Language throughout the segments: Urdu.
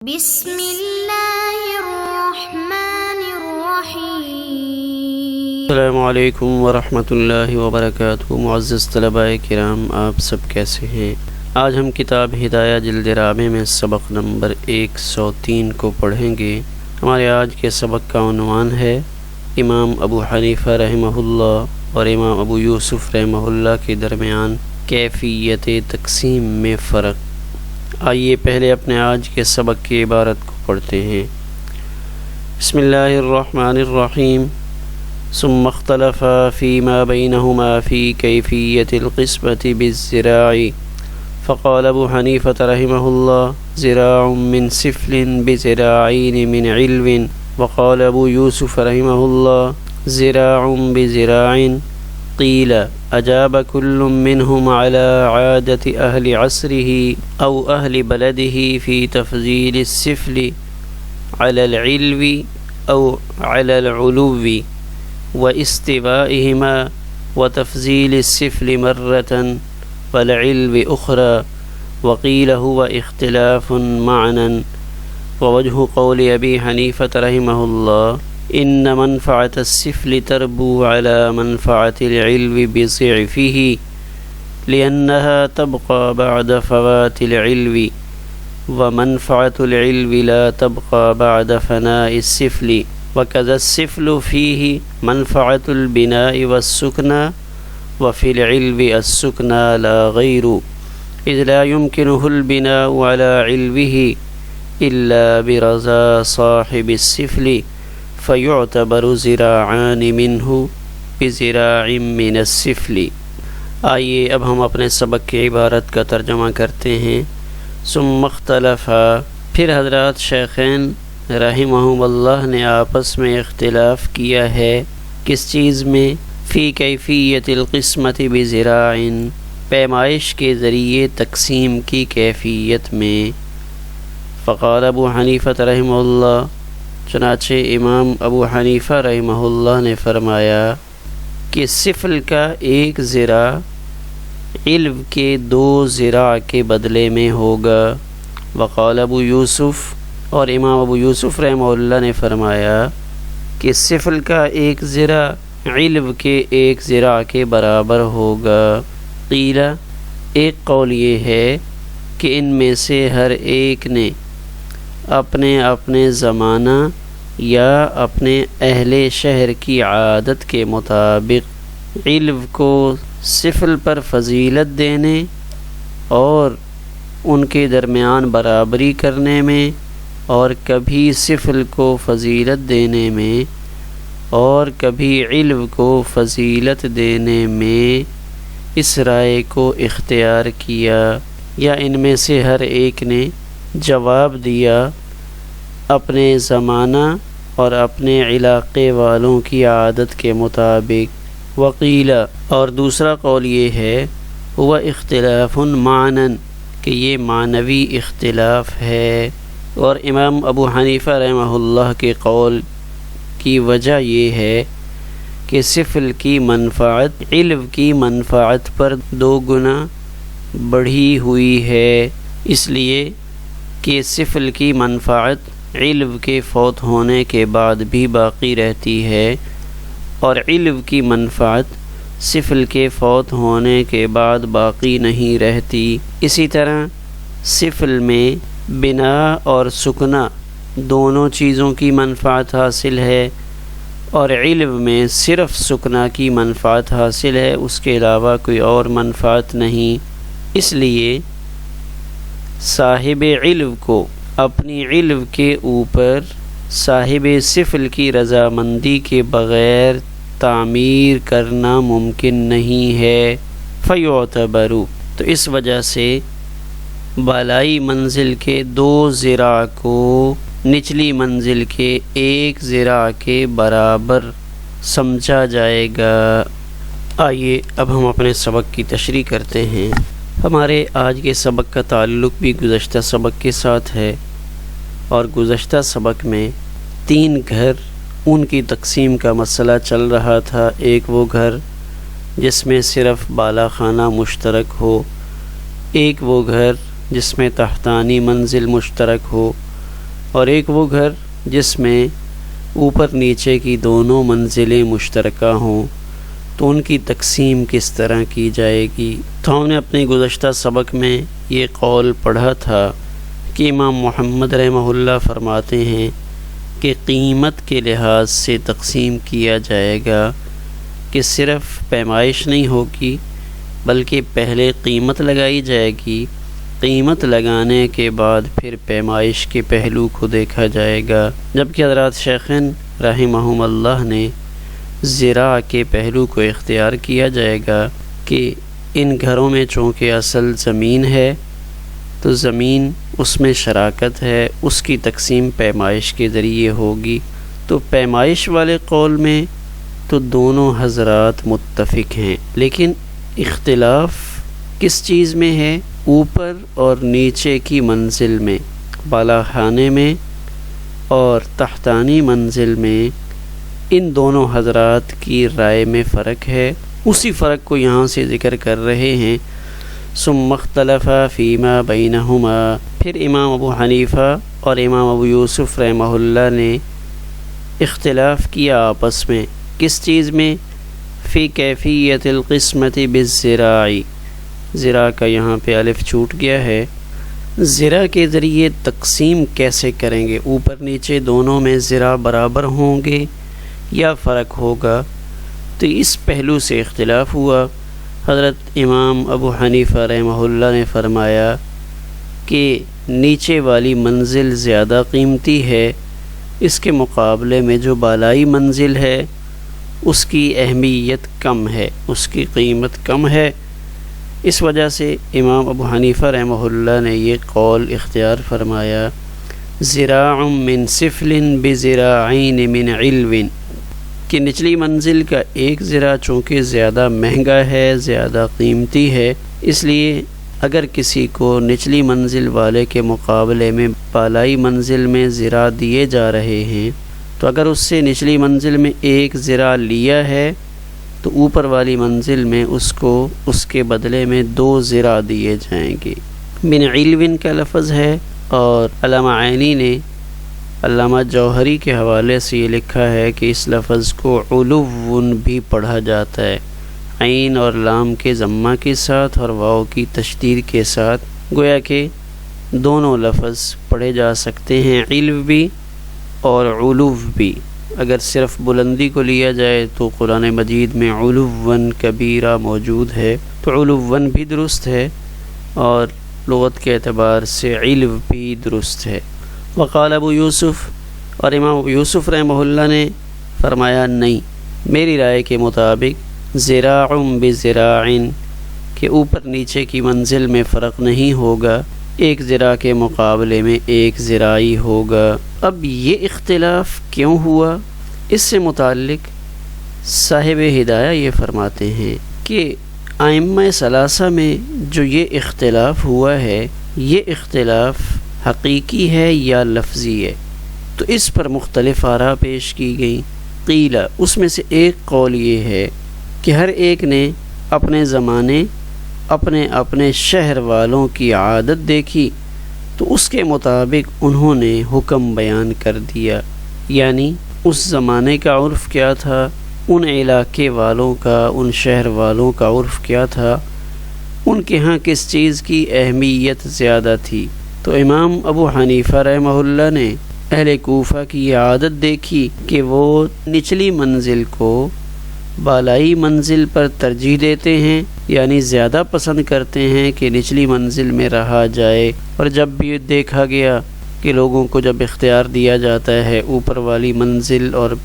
بسم اللہ الرحمن الرحیم۔ السلام علیکم ورحمۃ اللہ وبرکاتہ۔ معزز طلباء کرام، آپ سب کیسے ہیں؟ آج ہم کتاب ہدایہ جلد رابع میں سبق نمبر 103 کو پڑھیں گے۔ ہمارے آج کے سبق کا عنوان ہے امام ابو حنیفہ رحمہ اللہ اور امام ابو یوسف رحمہ اللہ کے درمیان کیفیت تقسیم میں فرق۔ آئیے پہلے اپنے آج کے سبق کی عبارت کو پڑھتے ہیں۔ بسم اللہ الرحمن الرحیم۔ ثم اختلف فيما بينهما في كيفية القسمة بالزراع فقال ابو حنيفة رحمه الله زراع من سفل بزراعين من علو، وقال ابو يوسف رحمه الله زراع بزراع۔ قيل أجاب كل منهم على عادة أهل عصره أو أهل بلده في تفضيل السفل على العلو أو على العلو واستوائهما، وتفضيل السفل مرة والعلو أخرى، وقيل هو اختلاف معنى۔ ووجه قول أبي حنيفة رحمه الله إن منفعة السفل تربو على منفعة العلو بضعفه، لأنها تبقى بعد فوات العلو، ومنفعة العلو لا تبقى بعد فناء السفل، وكذا السفل فيه منفعة البناء والسكنى، وفي العلو السكنى لا غير، إذ لا يمكنه البناء على علوه إلا برضا صاحب السفل، فيعتبر زراعان منه بزراع من السفل۔ آئیے اب ہم اپنے سبق کی عبارت کا ترجمہ کرتے ہیں۔ ثم اختلف، پھر حضرات شیخین رحمہم اللہ نے آپس میں اختلاف کیا ہے۔ کس چیز میں؟ فی کیفیت القسمت بزراع، پیمائش کے ذریعے تقسیم کی کیفیت میں۔ فقال ابو حنیفہ رحمہ اللہ، چنانچہ امام ابو حنیفہ رحمہ اللہ نے فرمایا کہ سفل کا ایک زرا علو کے 2 زرا کے بدلے میں ہوگا۔ وقال ابو یوسف، اور امام ابو یوسف رحمہ اللہ نے فرمایا کہ سفل کا ایک زرا علو کے 1 زرا کے برابر ہوگا۔ قیل، ایک قول یہ ہے کہ ان میں سے ہر ایک نے اپنے اپنے زمانہ یا اپنے اہل شہر کی عادت کے مطابق علو کو سفل پر فضیلت دینے اور ان کے درمیان برابری کرنے میں، اور کبھی سفل کو فضیلت دینے میں اور کبھی علو کو فضیلت دینے میں اس رائے کو اختیار کیا، یا ان میں سے ہر ایک نے جواب دیا اپنے زمانہ اور اپنے علاقے والوں کی عادت کے مطابق۔ وقیل، اور دوسرا قول یہ ہے ہوا اختلاف معنی، کہ یہ معنوی اختلاف ہے۔ اور امام ابو حنیفہ رحمہ اللہ کے قول کی وجہ یہ ہے کہ سفل کی منفعت علو کی منفعت پر 2 گنا بڑھی ہوئی ہے، اس لیے کہ سفل کی منفعت علو کے فوت ہونے کے بعد بھی باقی رہتی ہے، اور علو کی منفعت سفل کے فوت ہونے کے بعد باقی نہیں رہتی۔ اسی طرح سفل میں بنا اور سکنا دونوں چیزوں کی منفعت حاصل ہے، اور علو میں صرف سکنا کی منفعت حاصل ہے، اس کے علاوہ کوئی اور منفعت نہیں۔ اس لیے صاحب علو کو اپنی علو کے اوپر صاحب سفل کی رضامندی کے بغیر تعمیر کرنا ممکن نہیں ہے۔ فیعتبر، تو اس وجہ سے بالائی منزل کے 2 زرا کو نچلی منزل کے 1 زرا کے برابر سمجھا جائے گا۔ آئیے اب ہم اپنے سبق کی تشریح کرتے ہیں۔ ہمارے آج کے سبق کا تعلق بھی گزشتہ سبق کے ساتھ ہے، اور گزشتہ سبق میں 3 گھر ان کی تقسیم کا مسئلہ چل رہا تھا۔ ایک وہ گھر جس میں صرف بالا خانہ مشترک ہو، ایک وہ گھر جس میں تحتانی منزل مشترک ہو، اور ایک وہ گھر جس میں اوپر نیچے کی دونوں منزلیں مشترکہ ہوں، تو ان کی تقسیم کس طرح کی جائے گی؟ تو ہم نے اپنے گزشتہ سبق میں یہ قول پڑھا تھا کہ امام محمد رحمہ اللہ فرماتے ہیں کہ قیمت کے لحاظ سے تقسیم کیا جائے گا، کہ صرف پیمائش نہیں ہوگی بلکہ پہلے قیمت لگائی جائے گی، قیمت لگانے کے بعد پھر پیمائش کے پہلو کو دیکھا جائے گا، جبکہ حضرات شیخین رحمہم اللہ نے زراع کے پہلو کو اختیار کیا جائے گا کہ ان گھروں میں چونکہ اصل زمین ہے تو زمین اس میں شراکت ہے، اس کی تقسیم پیمائش کے ذریعے ہوگی۔ تو پیمائش والے قول میں تو دونوں حضرات متفق ہیں، لیکن اختلاف کس چیز میں ہے؟ اوپر اور نیچے کی منزل میں، بالا خانے میں اور تحتانی منزل میں، ان دونوں حضرات کی رائے میں فرق ہے۔ اسی فرق کو یہاں سے ذکر کر رہے ہیں۔ ثم اختلف فیما بینہما، پھر امام ابو حنیفہ اور امام ابو یوسف رحمہ اللہ نے اختلاف کیا آپس میں، کس چیز میں؟ فی کیفیت القسمت بالزراع، زراع کا یہاں پہ الف چھوٹ گیا ہے، زراع کے ذریعے تقسیم کیسے کریں گے؟ اوپر نیچے دونوں میں زراع برابر ہوں گے یا فرق ہوگا؟ تو اس پہلو سے اختلاف ہوا۔ حضرت امام ابو حنیفہ رحمہ اللہ نے فرمایا کہ نیچے والی منزل زیادہ قیمتی ہے، اس کے مقابلے میں جو بالائی منزل ہے اس کی اہمیت کم ہے، اس کی قیمت کم ہے۔ اس وجہ سے امام ابو حنیفہ رحمہ اللہ نے یہ قول اختیار فرمایا، زراع من سفل بزراعین من علو، کہ نچلی منزل کا ایک زرع چونکہ زیادہ مہنگا ہے، زیادہ قیمتی ہے، اس لیے اگر کسی کو نچلی منزل والے کے مقابلے میں بالائی منزل میں زرع دیے جا رہے ہیں، تو اگر اس سے نچلی منزل میں ایک زرع لیا ہے تو اوپر والی منزل میں اس کو اس کے بدلے میں 2 زرع دیے جائیں گے۔ من علو کا لفظ ہے، اور علامہ عینی نے علامہ جوہری کے حوالے سے یہ لکھا ہے کہ اس لفظ کو علو بھی پڑھا جاتا ہے، عین اور لام کے ضمہ کے ساتھ اور واو کی تشدید کے ساتھ، گویا کہ دونوں لفظ پڑھے جا سکتے ہیں، علو بھی اور علو بھی۔ اگر صرف بلندی کو لیا جائے تو قرآن مجید میں علوًا کبیرہ موجود ہے، تو علوًا بھی درست ہے اور لغت کے اعتبار سے علو بھی درست ہے۔ وقال ابو یوسف، اور امام ابو یوسف رحمہ اللہ نے فرمایا نہیں، میری رائے کے مطابق زراع بزراع، کہ اوپر نیچے کی منزل میں فرق نہیں ہوگا، ایک زرع کے مقابلے میں ایک زراعی ہوگا۔ اب یہ اختلاف کیوں ہوا؟ اس سے متعلق صاحب ہدایہ یہ فرماتے ہیں کہ ائمہ ثلاثہ میں جو یہ اختلاف ہوا ہے، یہ اختلاف حقیقی ہے یا لفظی ہے؟ تو اس پر مختلف آراء پیش کی گئیں۔ قیلا، اس میں سے ایک قول یہ ہے کہ ہر ایک نے اپنے زمانے اپنے اپنے شہر والوں کی عادت دیکھی تو اس کے مطابق انہوں نے حکم بیان کر دیا، یعنی اس زمانے کا عرف کیا تھا، ان علاقے والوں کا، ان شہر والوں کا عرف کیا تھا، ان کے ہاں کس چیز کی اہمیت زیادہ تھی۔ تو امام ابو حنیفہ رحمہ اللہ نے اہل کوفہ کی یہ عادت دیکھی کہ وہ نچلی منزل کو بالائی منزل پر ترجیح دیتے ہیں، یعنی زیادہ پسند کرتے ہیں کہ نچلی منزل میں رہا جائے، اور جب بھی دیکھا گیا کہ لوگوں کو جب اختیار دیا جاتا ہے اوپر والی منزل اور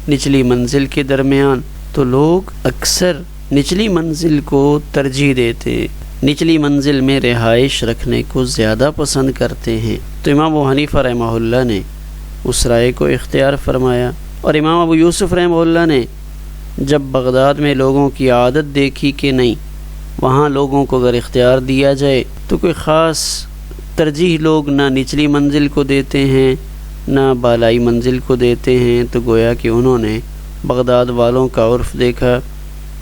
نچلی منزل کے درمیان، تو لوگ اکثر نچلی منزل کو ترجیح دیتے ہیں، نچلی منزل میں رہائش رکھنے کو زیادہ پسند کرتے ہیں۔ تو امام ابو حنیفہ رحمہ اللہ نے اس رائے کو اختیار فرمایا، اور امام ابو یوسف رحمہ اللہ نے جب بغداد میں لوگوں کی عادت دیکھی کہ نہیں، وہاں لوگوں کو اگر اختیار دیا جائے تو کوئی خاص ترجیح لوگ نہ نچلی منزل کو دیتے ہیں نہ بالائی منزل کو دیتے ہیں، تو گویا کہ انہوں نے بغداد والوں کا عرف دیکھا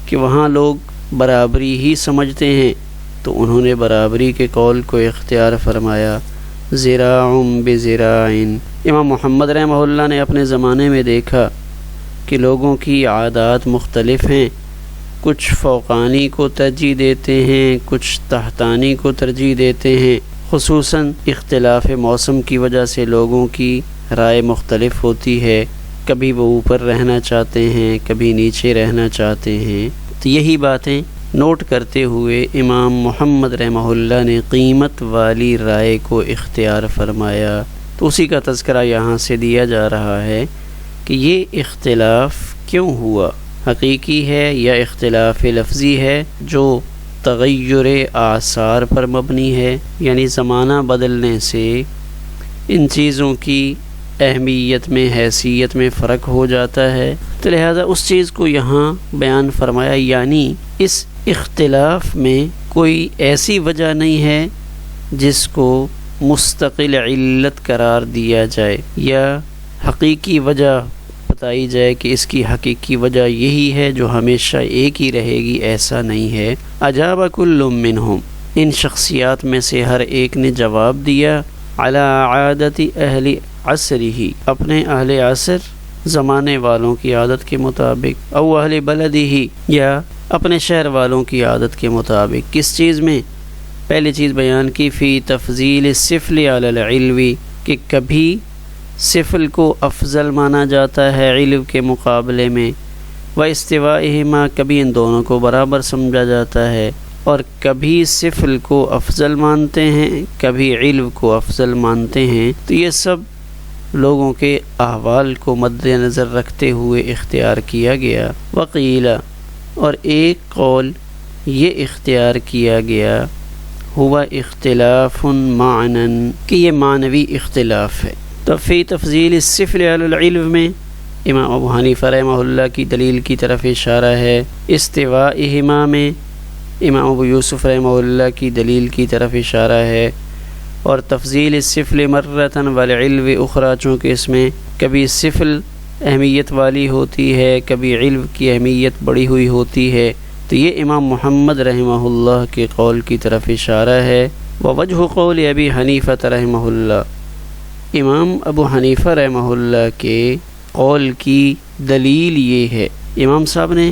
کہ وہاں لوگ برابری ہی سمجھتے ہیں، تو انہوں نے برابری کے قول کو اختیار فرمایا۔ ذراع بذراع۔ امام محمد رحمہ اللہ نے اپنے زمانے میں دیکھا کہ لوگوں کی عادات مختلف ہیں، کچھ فوقانی کو ترجیح دیتے ہیں، کچھ تحتانی کو ترجیح دیتے ہیں، خصوصاً اختلاف موسم کی وجہ سے لوگوں کی رائے مختلف ہوتی ہے، کبھی وہ اوپر رہنا چاہتے ہیں، کبھی نیچے رہنا چاہتے ہیں۔ تو یہی باتیں نوٹ کرتے ہوئے امام محمد رحمہ اللہ نے قیمت والی رائے کو اختیار فرمایا۔ تو اسی کا تذکرہ یہاں سے دیا جا رہا ہے کہ یہ اختلاف کیوں ہوا، حقیقی ہے یا اختلاف لفظی ہے جو تغیر آثار پر مبنی ہے، یعنی زمانہ بدلنے سے ان چیزوں کی اہمیت میں، حیثیت میں فرق ہو جاتا ہے، تو لہذا اس چیز کو یہاں بیان فرمایا، یعنی اس اختلاف میں کوئی ایسی وجہ نہیں ہے جس کو مستقل علت قرار دیا جائے یا حقیقی وجہ بتائی جائے کہ اس کی حقیقی وجہ یہی ہے جو ہمیشہ ایک ہی رہے گی، ایسا نہیں ہے۔ اجاب کل منہم، ان شخصیات میں سے ہر ایک نے جواب دیا، علی عادت اہل عصرہ، اپنے اہل عصر زمانے والوں کی عادت کے مطابق، او اہل بلدہ، یا اپنے شہر والوں کی عادت کے مطابق۔ کس چیز میں؟ پہلی چیز بیان کی، فی تفضیل السفل علی العلو، کہ کبھی سفل کو افضل مانا جاتا ہے علم کے مقابلے میں، و استوائہما، کبھی ان دونوں کو برابر سمجھا جاتا ہے، اور کبھی سفل کو افضل مانتے ہیں، کبھی علم کو افضل مانتے ہیں۔ تو یہ سب لوگوں کے احوال کو مد نظر رکھتے ہوئے اختیار کیا گیا۔ وقیل، اور ایک قول یہ اختیار کیا گیا، ہوا اختلاف معنن، کہ یہ معنوی اختلاف ہے۔ تو فی تفضیل السفل علی العلم میں امام ابو حنیفہ رحمہ اللہ کی دلیل کی طرف اشارہ ہے، استوائہما میں امام ابو یوسف رحمہ اللہ کی دلیل کی طرف اشارہ ہے، اور تفضیل السفل مرتن والعلم اخرى، چونکہ اس میں کبھی سفل اہمیت والی ہوتی ہے، کبھی علم کی اہمیت بڑی ہوئی ہوتی ہے، تو یہ امام محمد رحمہ اللہ کے قول کی طرف اشارہ ہے۔ ووجہ قول ابی حنیفہ رحمہ اللہ، امام ابو حنیفہ رحمہ اللہ کے قول کی دلیل یہ ہے، امام صاحب نے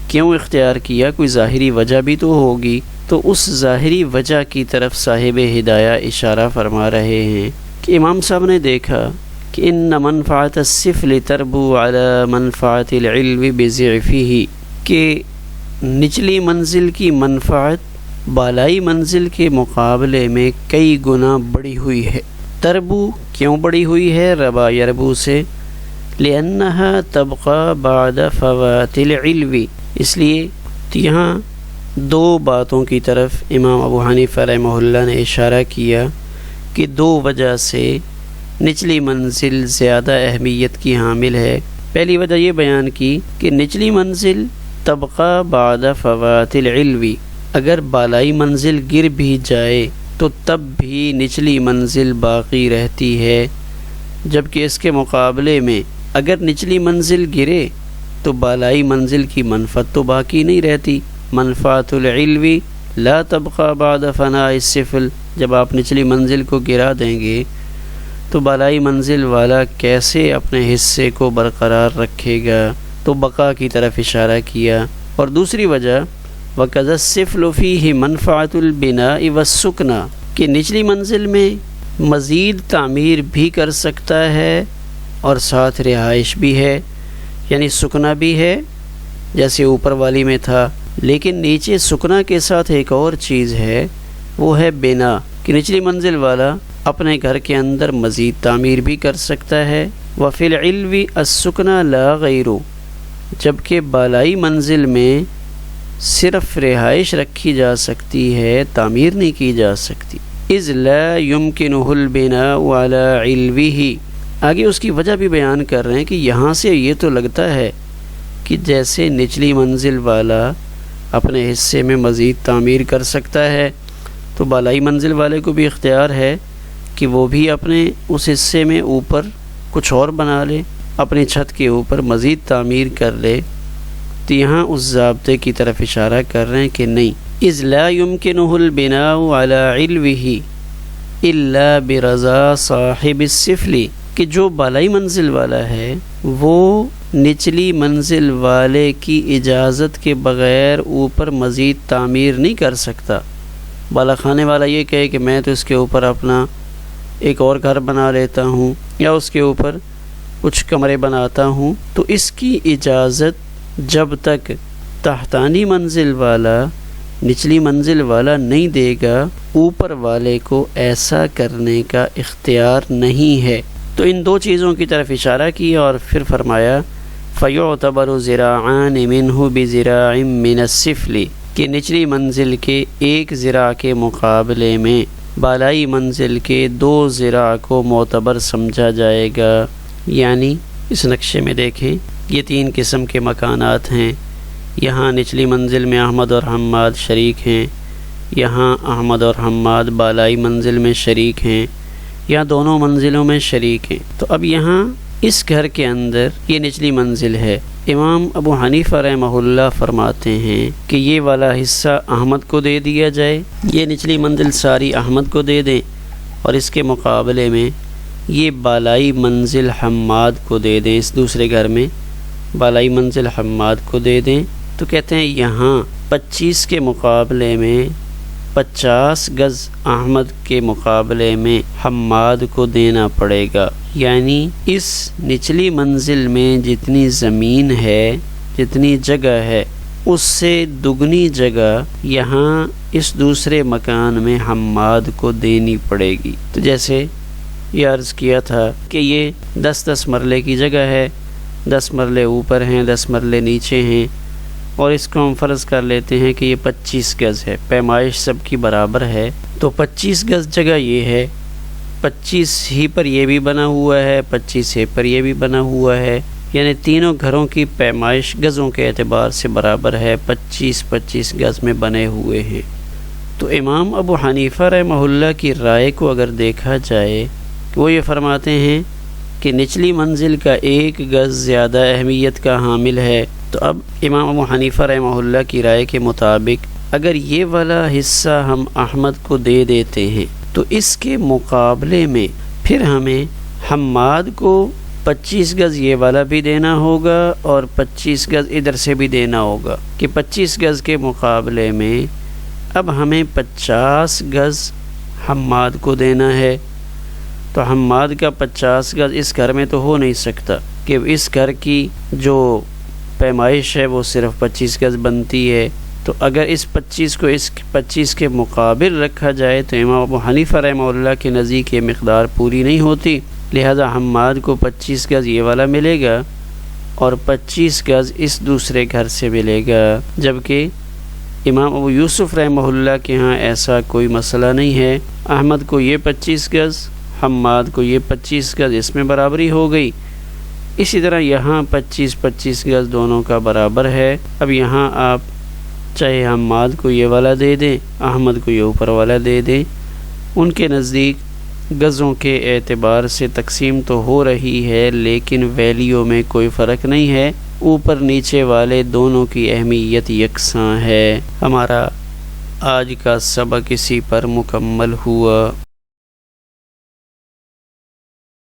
کیوں اختیار کیا، کوئی ظاہری وجہ بھی تو ہوگی، تو اس ظاہری وجہ کی طرف صاحب ہدایہ اشارہ فرما رہے ہیں کہ امام صاحب نے دیکھا کہ ان منفعت السفل تربو علی منفعت العلم بضعفہ، کہ نچلی منزل کی منفعت بالائی منزل کے مقابلے میں کئی گنا بڑی ہوئی ہے۔ تربو کیوں بڑی ہوئی ہے؟ ربا یربو سے، لأنہا تبقى بعد فوات العلم، اس لیے یہاں دو باتوں کی طرف امام ابو حنیفہ رحمہ اللہ نے اشارہ کیا کہ دو وجہ سے نچلی منزل زیادہ اہمیت کی حامل ہے۔ پہلی وجہ یہ بیان کی کہ نچلی منزل تبقى بعد فوات العلم، اگر بالائی منزل گر بھی جائے تو تب بھی نچلی منزل باقی رہتی ہے، جبکہ اس کے مقابلے میں اگر نچلی منزل گرے تو بالائی منزل کی منفعت تو باقی نہیں رہتی۔ منفعت العلم لا تبقى بعد فناء السفل، جب آپ نچلی منزل کو گرا دیں گے تو بالائی منزل والا کیسے اپنے حصے کو برقرار رکھے گا؟ تو بقا کی طرف اشارہ کیا۔ اور دوسری وجہ وَكَذَا السِّفْلُ فِيهِ مَنْفَعَةُ الْبِنَاءِ وَالسُّكْنَةِ، کہ نچلی منزل میں مزید تعمیر بھی کر سکتا ہے اور ساتھ رہائش بھی ہے، یعنی سکنا بھی ہے جیسے اوپر والی میں تھا، لیکن نیچے سکنا کے ساتھ ایک اور چیز ہے، وہ ہے بنا، کہ نچلی منزل والا اپنے گھر کے اندر مزید تعمیر بھی کر سکتا ہے۔ وَفِي الْعِلْوِ السُّكْنَى لَا غَيْرُ، جبکہ بالائی منزل میں صرف رہائش رکھی جا سکتی ہے، تعمیر نہیں کی جا سکتی۔ اذ لا يمكنه البناء على علوه، آگے اس کی وجہ بھی بیان کر رہے ہیں کہ یہاں سے یہ تو لگتا ہے کہ جیسے نچلی منزل والا اپنے حصے میں مزید تعمیر کر سکتا ہے تو بالائی منزل والے کو بھی اختیار ہے کہ وہ بھی اپنے اس حصے میں اوپر کچھ اور بنا لے، اپنی چھت کے اوپر مزید تعمیر کر لے۔ تو یہاں اس ضابطے کی طرف اشارہ کر رہے ہیں کہ نہیں، اذ لا يمكنه البناء على علوه، الا برضا صاحب السفل، کہ جو بالائی منزل والا ہے وہ نچلی منزل والے کی اجازت کے بغیر اوپر مزید تعمیر نہیں کر سکتا۔ بالا خانے والا یہ کہے کہ میں تو اس کے اوپر اپنا ایک اور گھر بنا لیتا ہوں یا اس کے اوپر کچھ کمرے بناتا ہوں، تو اس کی اجازت جب تک تحتانی منزل والا نچلی منزل والا نہیں دے گا، اوپر والے کو ایسا کرنے کا اختیار نہیں ہے۔ تو ان دو چیزوں کی طرف اشارہ کیا اور پھر فرمایا فَيُعْتَبَرُ ذِرَاعَانِ مِنْهُ بِذِرَاعٍ مِنَ السِّفْلِ، کہ نچلی منزل کے ایک ذراع کے مقابلے میں بالائی منزل کے 2 ذراع کو معتبر سمجھا جائے گا۔ یعنی اس نقشے میں دیکھیں یہ 3 قسم کے مکانات ہیں۔ یہاں نچلی منزل میں احمد اور حماد شریک ہیں، یہاں احمد اور حماد بالائی منزل میں شریک ہیں، یا دونوں منزلوں میں شریک ہیں۔ تو اب یہاں اس گھر کے اندر یہ نچلی منزل ہے۔ امام ابو حنیفہ رحمہ اللہ فرماتے ہیں کہ یہ والا حصہ احمد کو دے دیا جائے، یہ نچلی منزل ساری احمد کو دے دیں، اور اس کے مقابلے میں یہ بالائی منزل حماد کو دے دیں۔ اس دوسرے گھر میں بالائی منزل حماد کو دے دیں۔ تو کہتے ہیں یہاں 25 کے مقابلے میں 50 گز احمد کے مقابلے میں حماد کو دینا پڑے گا۔ یعنی اس نچلی منزل میں جتنی زمین ہے، جتنی جگہ ہے، اس سے دگنی جگہ یہاں اس دوسرے مکان میں حماد کو دینی پڑے گی۔ تو جیسے یہ عرض کیا تھا کہ یہ 10 مرلے کی جگہ ہے، 10 مرلے اوپر ہیں، 10 مرلے نیچے ہیں، اور اس کو ہم فرض کر لیتے ہیں کہ یہ 25 گز ہے، پیمائش سب کی برابر ہے۔ تو 25 گز جگہ یہ ہے، 25 ہی پر یہ بھی بنا ہوا ہے، 25 ہی پر یہ بھی بنا ہوا ہے، یعنی تینوں گھروں کی پیمائش گزوں کے اعتبار سے برابر ہے، 25 گز میں بنے ہوئے ہیں۔ تو امام ابو حنیفہ رحمہ اللہ کی رائے کو اگر دیکھا جائے، وہ یہ فرماتے ہیں کہ نچلی منزل کا 1 گز زیادہ اہمیت کا حامل ہے۔ تو اب امام ابو حنیفہ رحمہ اللہ کی رائے کے مطابق اگر یہ والا حصہ ہم احمد کو دے دیتے ہیں تو اس کے مقابلے میں پھر ہمیں حماد کو 25 گز یہ والا بھی دینا ہوگا اور 25 گز ادھر سے بھی دینا ہوگا، کہ 25 گز کے مقابلے میں اب ہمیں 50 گز حماد کو دینا ہے۔ تو حماد کا 50 گز اس گھر میں تو ہو نہیں سکتا، کہ اس گھر کی جو پیمائش ہے وہ صرف 25 گز بنتی ہے۔ تو اگر اس 25 کو اس 25 کے مقابل رکھا جائے تو امام ابو حنیفہ رحمہ اللہ کے نزدیک یہ مقدار پوری نہیں ہوتی، لہذا حماد کو 25 گز یہ والا ملے گا اور 25 گز اس دوسرے گھر سے ملے گا، جبکہ امام ابو یوسف رحمہ اللہ کے ہاں ایسا کوئی مسئلہ نہیں ہے۔ احمد کو یہ 25 گز، حماد کو یہ 25 گز، اس میں برابری ہو گئی۔ اسی طرح یہاں 25 گز دونوں کا برابر ہے۔ اب یہاں آپ چاہے حماد کو یہ والا دے دیں، احمد کو یہ اوپر والا دے دیں، ان کے نزدیک گزوں کے اعتبار سے تقسیم تو ہو رہی ہے لیکن ویلیو میں کوئی فرق نہیں ہے، اوپر نیچے والے دونوں کی اہمیت یکساں ہے۔ ہمارا آج کا سبق اسی پر مکمل ہوا۔